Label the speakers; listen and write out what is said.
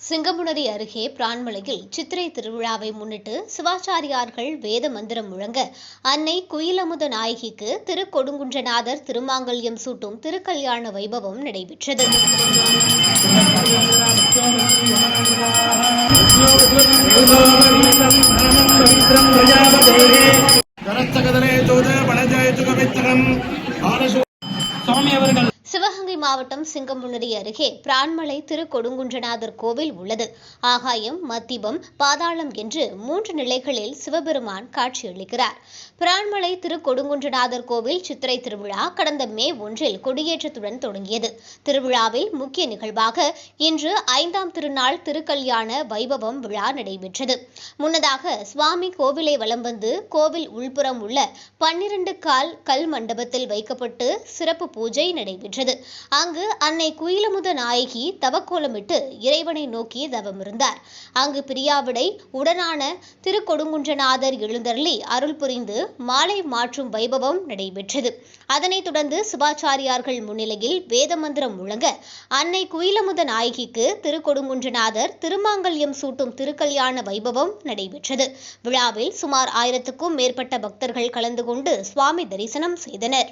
Speaker 1: சிங்கமுனரி அருகே பிரான்மலையில் சித்திரை திருவிழாவை முன்னிட்டு சிவாச்சாரியார்கள் வேத மந்திரம் முழங்க அன்னை குயிலமுத நாயகிக்கு திருக்கொடுங்குன்றநாதர் திருமாங்கல்யம் சூட்டும் திருக்கல்யாண வைபவம் நடைபெற்றது. சிவகங்கை மாவட்டம் சிங்கமுனரி அருகே பிரான்மலை திருக்கொடுங்குன்றநாதர் கோவில் உள்ளது. ஆகாயம், மத்திபம், பாதாளம் என்று 3 நிலைகளில் சிவபெருமான் காட்சியளிக்கிறார். பிரான்மலை திருக்கொடுங்குன்றநாதர் கோவில் சித்திரை திருவிழா கடந்த மே 1 கொடியேற்றத்துடன் தொடங்கியது. திருவிழாவில் முக்கிய நிகழ்வாக இன்று 5ஆம் திருநாள் திருக்கல்யாண வைபவம் விழா நடைபெற்றது. முன்னதாக சுவாமி கோவிலை வலம் வந்து கோவில் உள்புறம் உள்ள 12 கால் கல் மண்டபத்தில் வைக்கப்பட்டு சிறப்பு பூஜை நடைபெற்றது. அங்கு அன்னை குயிலமுத நாயகி தவக்கோலமிட்டு இறைவனை நோக்கி தவமிருந்தார். அங்கு பிரியாவிடை உடனான திருக்கொடுங்குன்றநாதர் எழுந்தருளி அருள் புரிந்து மாலை மாற்றும் வைபவம் நடைபெற்றது. அதனைத் தொடர்ந்து சிவாச்சாரியார்கள் முன்னிலையில் வேதமந்திரம் முழங்க அன்னை குயிலமுத நாயகிக்கு திருக்கொடுங்குன்றநாதர் திருமாங்கல்யம் சூட்டும் திருக்கல்யாண வைபவம் நடைபெற்றது. விழாவில் சுமார் 1000க்கும் மேற்பட்ட பக்தர்கள் கலந்து கொண்டு சுவாமி தரிசனம் செய்தனர்.